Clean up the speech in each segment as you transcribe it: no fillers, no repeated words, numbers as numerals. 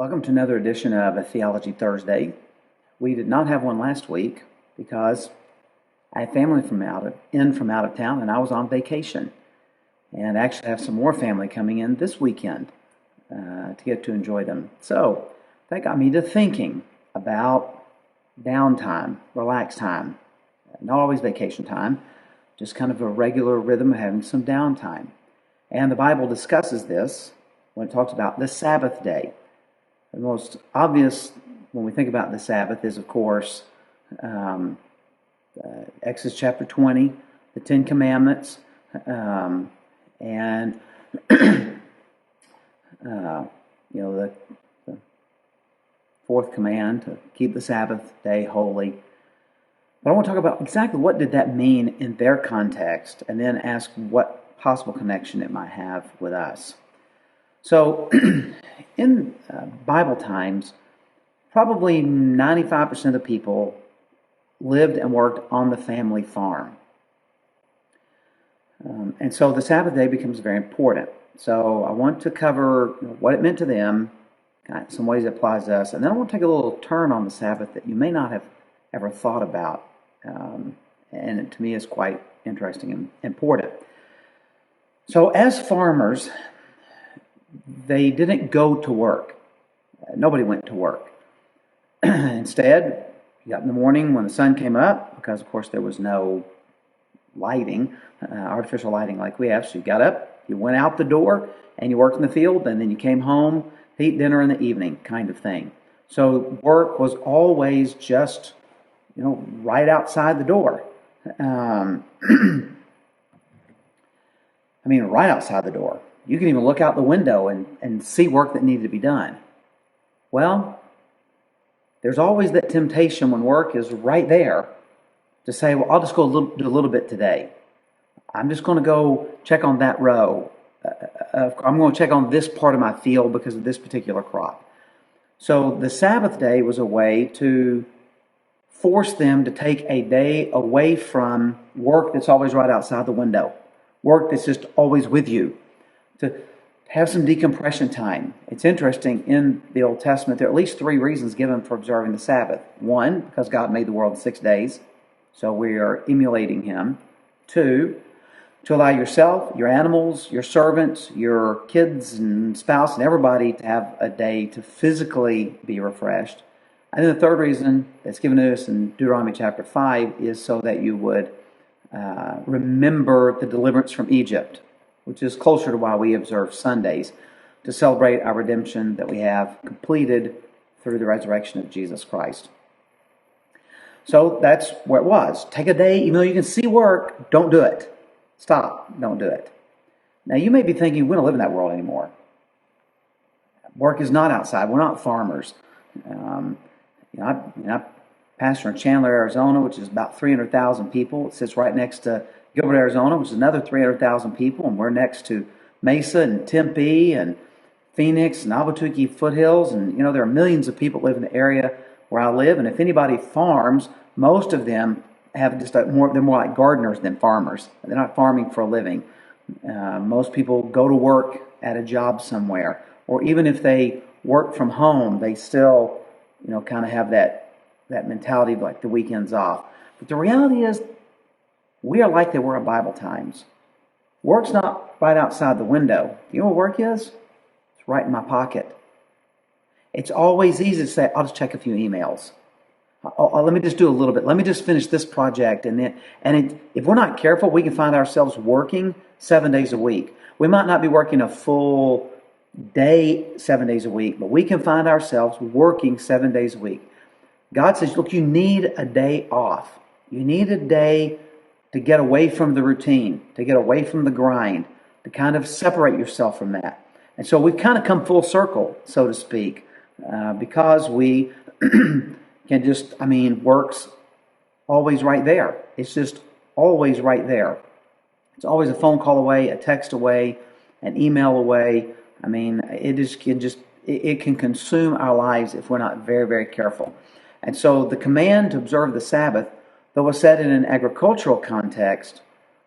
Welcome to another edition of a Theology Thursday. We did not have one last week because I had family from out of town, and I was on vacation. And I actually have some more family coming in this weekend to get to enjoy them. So that got me to thinking about downtime, relax time, not always vacation time, just kind of a regular rhythm of having some downtime. And the Bible discusses this when it talks about the Sabbath day. The most obvious when we think about the Sabbath is, of course, Exodus chapter 20, the Ten Commandments, and the fourth command to keep the Sabbath day holy. But I want to talk about exactly what did that mean in their context, and then ask what possible connection it might have with us. So, in Bible times, probably 95% of people lived and worked on the family farm. And so the Sabbath day becomes very important. So I want to cover what it meant to them, some ways it applies to us, and then I want to take a little turn on the Sabbath that you may not have ever thought about. And to me is quite interesting and important. So as farmers, they didn't go to work. Nobody went to work. Instead, you got in the morning when the sun came up, because of course there was no lighting, artificial lighting like we have. So you got up, you went out the door, and you worked in the field, and then you came home to eat dinner in the evening, kind of thing. So work was always just, right outside the door. Right outside the door. You can even look out the window and see work that needed to be done. Well, there's always that temptation when work is right there to say, well, I'll just go do a little bit today. I'm just going to go check on that row. I'm going to check on this part of my field because of this particular crop. So the Sabbath day was a way to force them to take a day away from work that's always right outside the window, work that's just always with you, to have some decompression time. It's interesting, in the Old Testament, there are at least 3 reasons given for observing the Sabbath. 1, because God made the world in 6 days, so we are emulating Him. 2, to allow yourself, your animals, your servants, your kids and spouse and everybody to have a day to physically be refreshed. And then the 3rd reason that's given to us in Deuteronomy chapter 5 is so that you would remember the deliverance from Egypt, which is closer to why we observe Sundays, to celebrate our redemption that we have completed through the resurrection of Jesus Christ. So that's where it was. Take a day, even though you can see work, don't do it. Stop, don't do it. Now you may be thinking, we don't live in that world anymore. Work is not outside. We're not farmers. I pastor in Chandler, Arizona, which is about 300,000 people. It sits right next to Gilbert, Arizona, which is another 300,000 people, and we're next to Mesa and Tempe and Phoenix and Albuquerque foothills, and there are millions of people live in the area where I live. And if anybody farms, most of them have they're more like gardeners than farmers. They're not farming for a living. Most people go to work at a job somewhere, or even if they work from home, they still kind of have that mentality of like the weekends off. But the reality is, we are like they were in Bible times. Work's not right outside the window. You know what work is? It's right in my pocket. It's always easy to say, I'll just check a few emails. Let me just do a little bit. Let me just finish this project. If we're not careful, we can find ourselves working 7 days a week. We might not be working a full day 7 days a week, but we can find ourselves working 7 days a week. God says, look, you need a day off. You need a day to get away from the routine, to get away from the grind, to kind of separate yourself from that. And so we've kind of come full circle, so to speak, because we can just, work's always right there. It's just always right there. It's always a phone call away, a text away, an email away. It can consume our lives if we're not very, very careful. And so the command to observe the Sabbath, though was said in an agricultural context,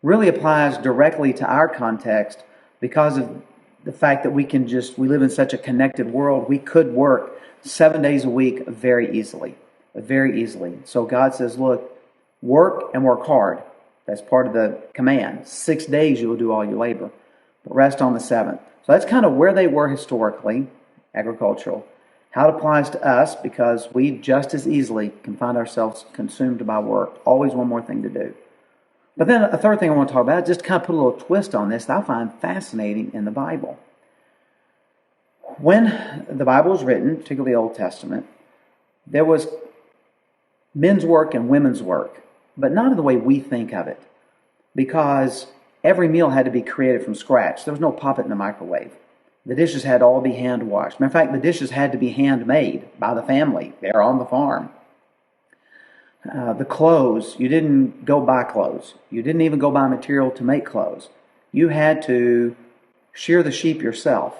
really applies directly to our context because of the fact that we live in such a connected world, we could work 7 days a week very easily. Very easily. So God says, look, work and work hard. That's part of the command. 6 days you will do all your labor, but rest on the seventh. So that's kind of where they were historically, agricultural. How it applies to us, because we just as easily can find ourselves consumed by work. Always one more thing to do. But then a third thing I want to talk about, just kind of put a little twist on this that I find fascinating in the Bible. When the Bible was written, particularly the Old Testament, there was men's work and women's work, but not in the way we think of it, because every meal had to be created from scratch. There was no pop it in the microwave. The dishes had to all be hand washed. Matter of fact, the dishes had to be handmade by the family there on the farm. The clothes, you didn't go buy clothes. You didn't even go buy material to make clothes. You had to shear the sheep yourself.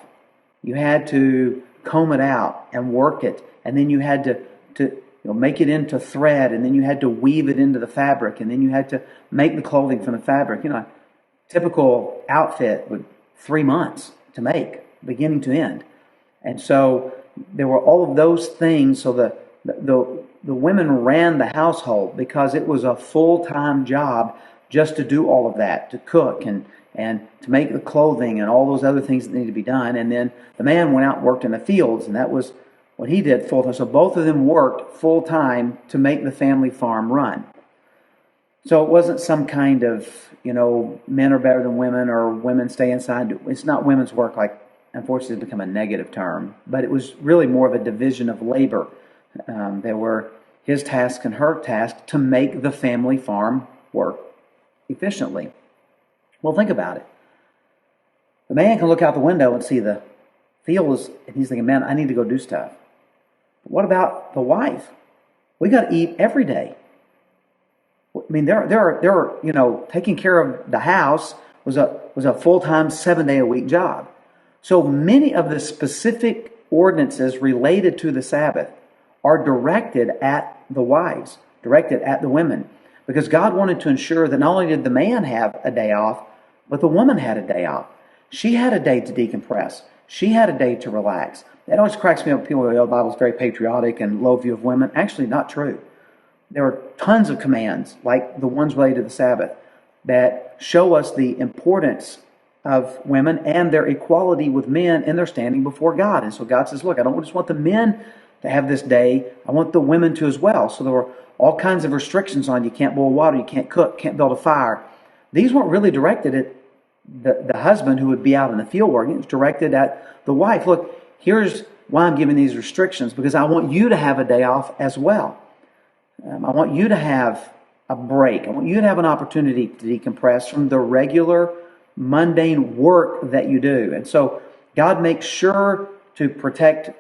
You had to comb it out and work it, and then you had to make it into thread, and then you had to weave it into the fabric, and then you had to make the clothing from the fabric. A typical outfit would 3 months to make, beginning to end. And so there were all of those things. So the women ran the household because it was a full-time job just to do all of that, to cook and to make the clothing and all those other things that needed to be done. And then the man went out and worked in the fields, and that was what he did full-time. So both of them worked full-time to make the family farm run. So it wasn't some kind of, men are better than women or women stay inside. It's not women's work, like, unfortunately, it's become a negative term. But it was really more of a division of labor. There were his task and her task to make the family farm work efficiently. Well, think about it. The man can look out the window and see the fields, and he's thinking, man, I need to go do stuff. But what about the wife? We got to eat every day. I mean, there are taking care of the house was a full-time 7-day-a-week job. So many of the specific ordinances related to the Sabbath are directed at the wives, directed at the women, because God wanted to ensure that not only did the man have a day off, but the woman had a day off. She had a day to decompress. She had a day to relax. It always cracks me up when people go, the Bible's very patriotic and low view of women. Actually, not true. There are tons of commands, like the ones related to the Sabbath, that show us the importance of women and their equality with men in their standing before God. And so God says, look, I don't just want the men to have this day, I want the women to as well. So there were all kinds of restrictions on you can't boil water, you can't cook, can't build a fire. These weren't really directed at the husband who would be out in the field working. It was directed at the wife. Look, here's why I'm giving these restrictions, because I want you to have a day off as well. I want you to have a break. I want you to have an opportunity to decompress from the regular, mundane work that you do. And so God makes sure to protect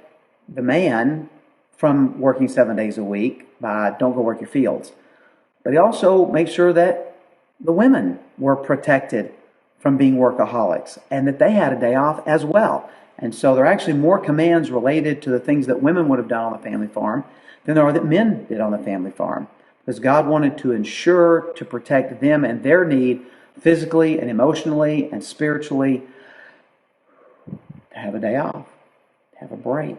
the man from working 7 days a week by don't go work your fields. But he also makes sure that the women were protected from being workaholics and that they had a day off as well. And so there are actually more commands related to the things that women would have done on the family farm than there are that men did on the family farm. Because God wanted to ensure to protect them and their need physically and emotionally and spiritually to have a day off, to have a break,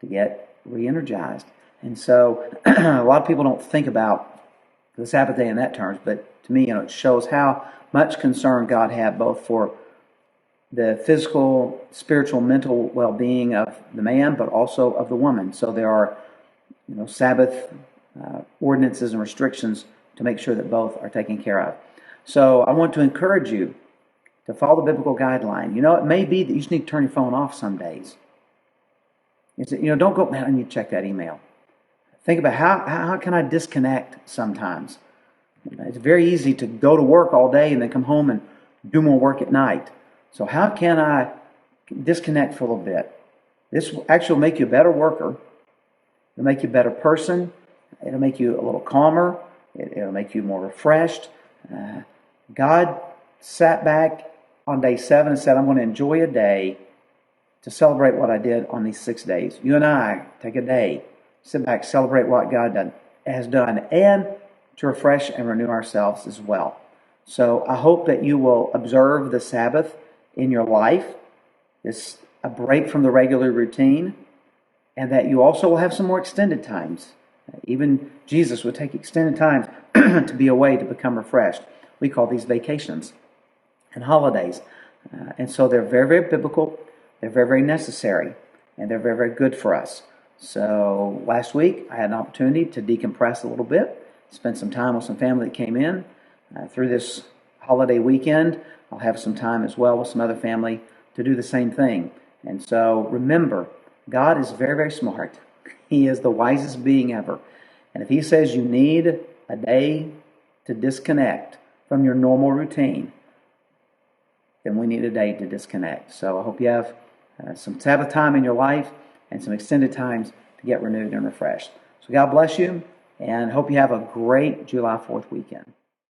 to get re-energized. And so a lot of people don't think about the Sabbath day in that terms, but to me, it shows how much concern God had both for the physical, spiritual, mental well-being of the man, but also of the woman. So there are, Sabbath ordinances and restrictions to make sure that both are taken care of. So I want to encourage you to follow the biblical guideline. It may be that you just need to turn your phone off some days. Don't go, man, I need to check that email. Think about how can I disconnect sometimes? It's very easy to go to work all day and then come home and do more work at night. So how can I disconnect for a little bit? This will actually make you a better worker. It'll make you a better person. It'll make you a little calmer. It'll make you more refreshed. God sat back on day 7 and said, I'm going to enjoy a day to celebrate what I did on these 6 days. You and I take a day, sit back, celebrate what God has done, and to refresh and renew ourselves as well. So I hope that you will observe the Sabbath in your life. this a break from the regular routine, and that you also will have some more extended times. Even Jesus would take extended times to be away to become refreshed. We call these vacations and holidays. And so they're very, very biblical. They're very, very necessary. And they're very, very good for us. So last week, I had an opportunity to decompress a little bit, spend some time with some family that came in. Through this holiday weekend, I'll have some time as well with some other family to do the same thing. And so remember, God is very, very smart. He is the wisest being ever. And if He says you need a day to disconnect from your normal routine, then we need a day to disconnect. So I hope you have some Sabbath time in your life and some extended times to get renewed and refreshed. So God bless you, and hope you have a great July 4th weekend.